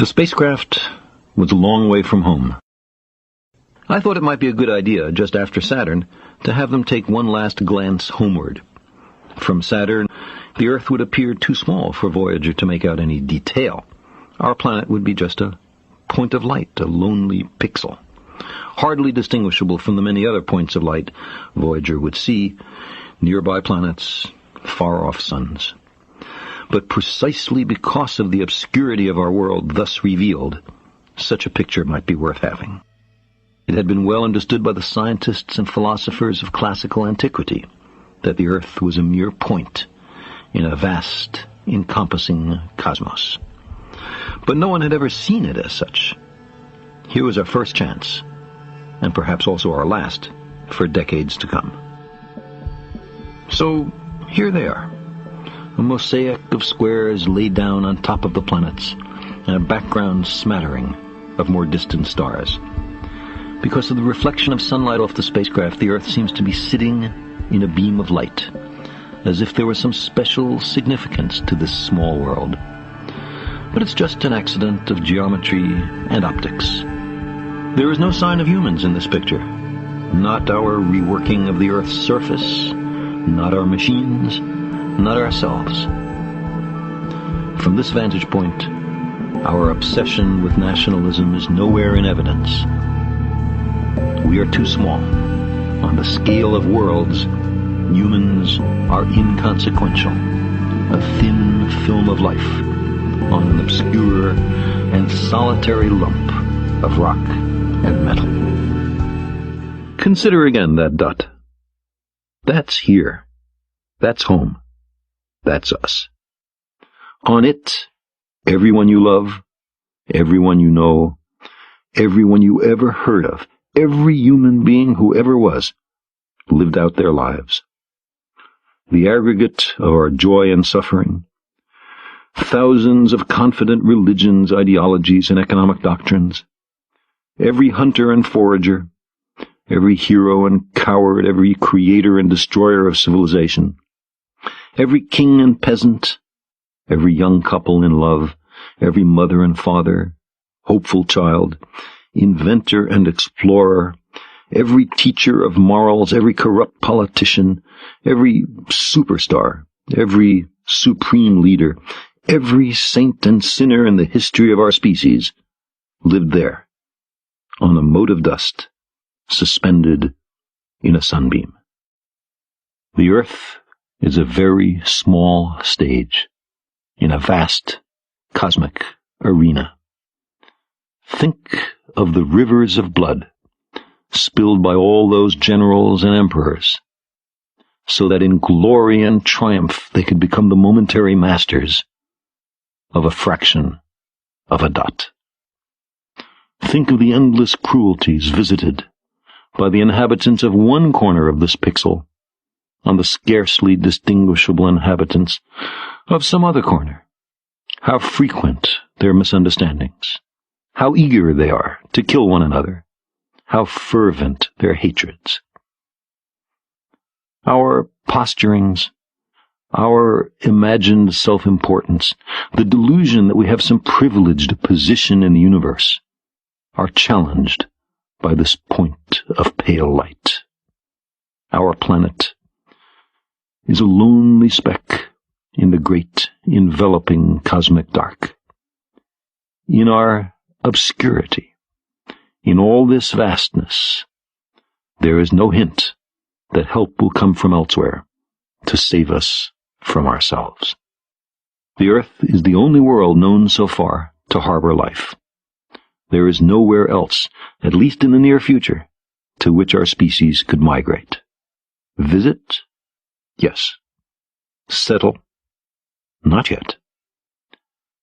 The spacecraft was a long way from home. I thought it might be a good idea, just after Saturn, to have them take one last glance homeward. From Saturn, the Earth would appear too small for Voyager to make out any detail. Our planet would be just a point of light, a lonely pixel, hardly distinguishable from the many other points of light Voyager would see, nearby planets, far-off suns. But precisely because of the obscurity of our world thus revealed, such a picture might be worth having. It had been well understood by the scientists and philosophers of classical antiquity that the Earth was a mere point in a vast, encompassing cosmos. But no one had ever seen it as such. Here was our first chance, and perhaps also our last, for decades to come. So, here they are, a mosaic of squares laid down on top of the planets, and a background smattering of more distant stars. Because of the reflection of sunlight off the spacecraft, the Earth seems to be sitting in a beam of light, as if there was some special significance to this small world. But it's just an accident of geometry and optics. There is no sign of humans in this picture. Not our reworking of the Earth's surface, not our machines, not ourselves. From this vantage point, our obsession with nationalism is nowhere in evidence. We are too small. On the scale of worlds, humans are inconsequential, a thin film of life on an obscure and solitary lump of rock and metal. Consider again that dot. That's here. That's home. That's us. On it, everyone you love, everyone you know, everyone you ever heard of, every human being who ever was, lived out their lives. The aggregate of our joy and suffering, thousands of confident religions, ideologies, and economic doctrines, every hunter and forager, every hero and coward, every creator and destroyer of civilization, every king and peasant, every young couple in love, every mother and father, hopeful child, inventor and explorer, every teacher of morals, every corrupt politician, every superstar, every supreme leader, every saint and sinner in the history of our species lived there, on a mote of dust, suspended in a sunbeam. The Earth is a very small stage in a vast cosmic arena. Think of the rivers of blood spilled by all those generals and emperors, so that in glory and triumph they could become the momentary masters of a fraction of a dot. Think of the endless cruelties visited by the inhabitants of one corner of this pixel on the scarcely distinguishable inhabitants of some other corner. How frequent their misunderstandings, how eager they are to kill one another, how fervent their hatreds. Our posturings, our imagined self-importance, the delusion that we have some privileged position in the universe, are challenged by this point of pale light. Our planet is a lonely speck in the great enveloping cosmic dark. In our obscurity, in all this vastness, there is no hint that help will come from elsewhere to save us from ourselves. The Earth is the only world known so far to harbor life. There is nowhere else, at least in the near future, to which our species could migrate. Visit? Yes. Settle? Not yet.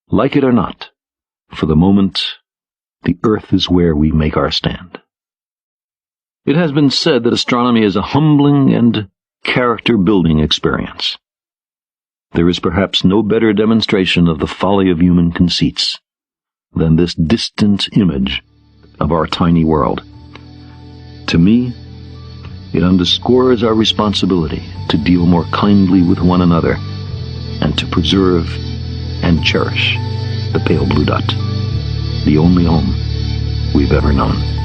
Like it or not, for the moment, the Earth is where we make our stand. It has been said that astronomy is a humbling and character-building experience. There is perhaps no better demonstration of the folly of human conceits than this distant image of our tiny world. To me, it underscores our responsibility to deal more kindly with one another and to preserve and cherish the pale blue dot. the only home we've ever known.